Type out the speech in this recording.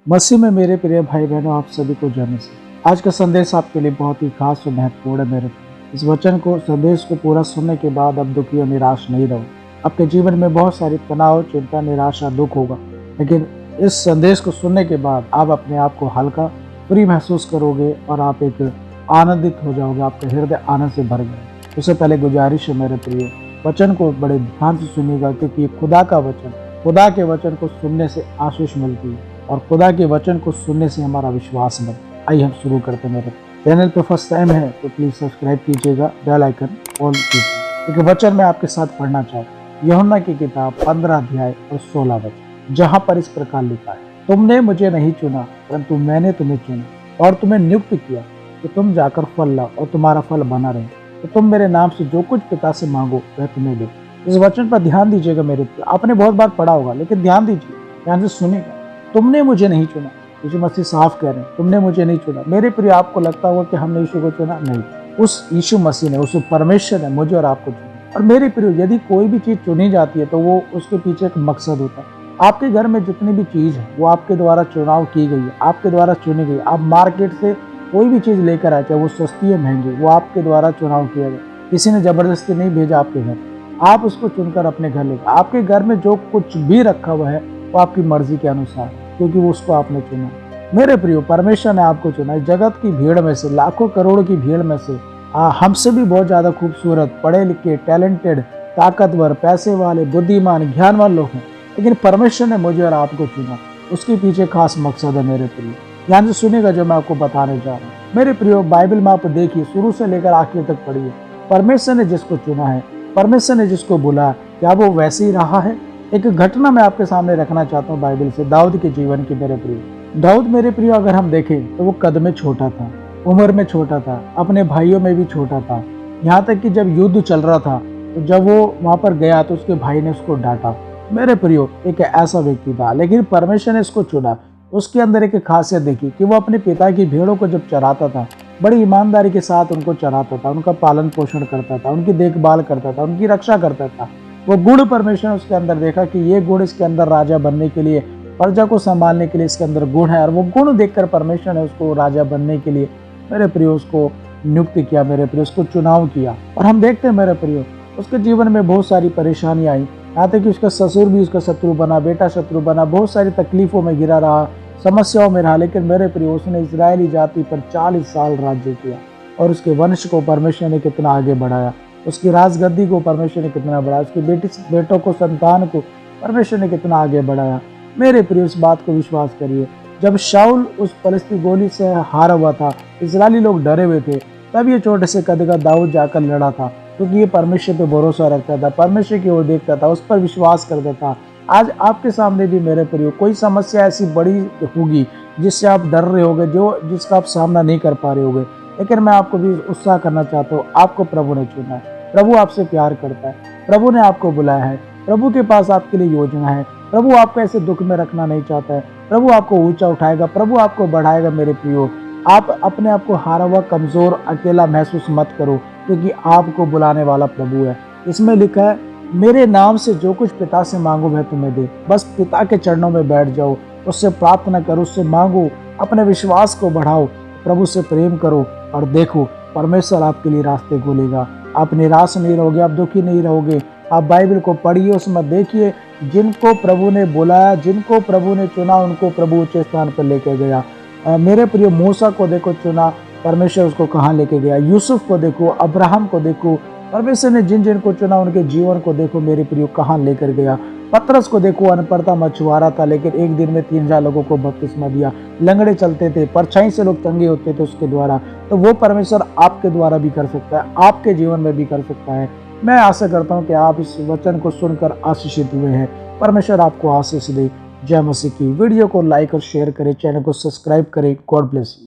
मसीह में मेरे प्रिय भाई बहनों, आप सभी को जय मसीह। आज का संदेश आपके लिए बहुत ही खास और महत्वपूर्ण है। मेरे इस वचन को संदेश को पूरा सुनने के बाद अब दुखी और निराश नहीं रहो। आपके जीवन में बहुत सारी तनाव, चिंता, निराशा, दुख होगा, लेकिन इस संदेश को सुनने के बाद आप अपने आप को हल्का, फ्री महसूस करोगे और आप एक आनंदित हो जाओगे। आपका हृदय आनंद से भर गया। उससे पहले गुजारिश है मेरे प्रिय, वचन को बड़े ध्यान से सुनिएगा, क्योंकि ये खुदा का वचन, खुदा के वचन को सुनने से आशीष मिलती है और खुदा के वचन को सुनने से हमारा विश्वास बढ़ता। आइए हम शुरू करते हैं। मेरे चैनल पे फर्स्ट टाइम है तो प्लीज सब्सक्राइब कीजिएगा, बेल आइकन ऑल कीजिए। एक वचन मैं आपके साथ पढ़ना चाहता हूँ, यूहन्ना की किताब 15 अध्याय और 16 वचन, जहाँ पर इस प्रकार लिखा है, तुमने मुझे नहीं चुना परंतु मैंने तुम्हें चुना और तुम्हें नियुक्त किया कि तुम जाकर फल लाओ और तुम्हारा फल बना रहे, तो तुम मेरे नाम से जो कुछ पिता से मांगो वह तुम्हें दे। इस वचन पर ध्यान दीजिएगा मेरे प्रिय। आपने बहुत बार पढ़ा होगा, लेकिन ध्यान दीजिए, ध्यान से सुनिएगा। तुमने मुझे नहीं चुना, यीशु मसीह साफ कह रहे हैं, तुमने मुझे नहीं चुना। मेरे प्रिय, आपको लगता होगा कि हमने यीशु को चुना? नहीं, उस यीशु मसीह ने, उस परमेश्वर ने मुझे और आपको चुना। और मेरे प्रिय, यदि कोई भी चीज चुनी जाती है तो वो उसके पीछे एक मकसद होता है। आपके घर में जितनी भी चीज है वो आपके द्वारा चुनाव की गई है, आपके द्वारा चुनी गई। आप मार्केट से कोई भी चीज लेकर आए, चाहे वो सस्ती है महंगी, वो आपके द्वारा चुनाव किया गया। किसी ने जबरदस्ती नहीं भेजा आपके घर, आप उसको चुनकर अपने घर ले। आपके घर में जो कुछ भी रखा हुआ है वो आपकी मर्जी के अनुसार, क्योंकि वो उसको आपने चुना। मेरे प्रियो, परमेश्वर ने आपको चुना। इस जगत की भीड़ में से, लाखों करोड़ की भीड़ में से हमसे भी बहुत ज्यादा खूबसूरत, पढ़े लिखे, टैलेंटेड, ताकतवर, पैसे वाले, बुद्धिमान, ज्ञानवान लोग हैं, लेकिन परमेश्वर ने मुझे और आपको चुना। उसके पीछे खास मकसद है। मेरे प्रियो, ध्यान से सुनिएगा जो मैं आपको बताने जा रहा हूँ। मेरे प्रियो, बाइबल में आप देखिए, शुरू से लेकर आखिर तक पढ़िए। परमेश्वर ने जिसको चुना है, परमेश्वर ने जिसको बुलाया, क्या वो वैसे ही रहा है? एक घटना मैं आपके सामने रखना चाहता हूँ बाइबल से, दाऊद के जीवन की। मेरे प्रिय, दाऊद, मेरे प्रिय, अगर हम देखें तो वो कद में छोटा था, उम्र में छोटा था, अपने भाइयों में भी छोटा था। यहाँ तक कि जब युद्ध चल रहा था तो जब वो वहां पर गया तो उसके भाई ने उसको डांटा। मेरे प्रियो, एक ऐसा व्यक्ति था, लेकिन परमेश्वर ने इसको चुना। उसके अंदर एक खासियत देखी कि वो अपने पिता की भेड़ों को जब चराता था, बड़ी ईमानदारी के साथ उनको चराता था, उनका पालन पोषण करता था, उनकी देखभाल करता था, उनकी रक्षा करता था। वो गुण परमेश्वर ने उसके अंदर देखा कि ये गुण इसके अंदर राजा बनने के लिए, प्रजा को संभालने के लिए इसके अंदर गुण है, और वो गुण देखकर परमेश्वर ने उसको राजा बनने के लिए, मेरे प्रियो, उसको नियुक्त किया। मेरे प्रियो, उसको चुनाव किया। और हम देखते हैं मेरे प्रियो, उसके जीवन में बहुत सारी परेशानियां आई, यहाँ तक कि उसका ससुर भी उसका शत्रु बना, बेटा शत्रु बना, बहुत सारी तकलीफों में गिरा रहा, समस्याओं में रहा। लेकिन मेरे प्रियो, उसने इजरायली जाति पर 40 साल राज्य किया और उसके वंश को परमेश्वर ने कितना आगे बढ़ाया, उसकी राजगद्दी को परमेश्वर ने कितना बढ़ाया, उसके बेटों को, संतान को परमेश्वर ने कितना आगे बढ़ाया। मेरे प्रिय, इस बात को विश्वास करिए, जब शाऊल उस फलिस्ती गोली से हारा हुआ था, इजरायली लोग डरे हुए थे, तब ये छोटे से कद का दाऊद जाकर लड़ा था, क्योंकि ये परमेश्वर पे भरोसा रखता था, परमेश्वर की ओर देखता था, उस पर विश्वास करता था। आज आपके सामने भी मेरे प्रियो कोई समस्या ऐसी बड़ी होगी जिससे आप डर रहे होगे, जिसका आप सामना नहीं कर पा रहे होगे, लेकिन मैं आपको भी उत्साह करना चाहता हूँ। आपको प्रभु ने चुना है, प्रभु आपसे प्यार करता है, प्रभु ने आपको बुलाया है, प्रभु के पास आपके लिए योजना है। प्रभु आपको ऐसे दुख में रखना नहीं चाहता है, प्रभु आपको ऊंचा उठाएगा, प्रभु आपको बढ़ाएगा। मेरे प्रियो, आप अपने आप को हारा हुआ, कमजोर, अकेला महसूस मत करो, क्योंकि आपको बुलाने वाला प्रभु है। इसमें लिखा है, मेरे नाम से जो कुछ पिता से मांगो वह तुम्हें दे। बस पिता के चरणों में बैठ जाओ, उससे प्रार्थना करो, उससे मांगो, अपने विश्वास को बढ़ाओ, प्रभु से प्रेम करो और देखो परमेश्वर आपके लिए रास्ते खोलेगा। आप निराश नहीं रहोगे, आप दुखी नहीं रहोगे। आप बाइबल को पढ़िए, उसमें देखिए, जिनको प्रभु ने बुलाया, जिनको प्रभु ने चुना, उनको प्रभु ऊंचे स्थान पर लेके गया। मेरे प्रिय, मूसा को देखो, चुना, परमेश्वर उसको कहाँ लेके गया। यूसुफ को देखो, अब्राहम को देखो, परमेश्वर ने जिन जिन को चुना उनके जीवन को देखो मेरे प्रियो कहाँ लेकर गया। पतरस को देखो, अनपढ़ता मछुआरा था, लेकिन एक दिन में 3000 लोगों को बपतिस्मा दिया। लंगड़े चलते थे, परछाई से लोग चंगे होते थे उसके द्वारा। तो वो परमेश्वर आपके द्वारा भी कर सकता है, आपके जीवन में भी कर सकता है। मैं आशा करता हूँ कि आप इस वचन को सुनकर आशीषित हुए हैं। परमेश्वर आपको आशीष दे। जय मसीह की। वीडियो को लाइक और शेयर करें, चैनल को सब्सक्राइब करें। God bless you.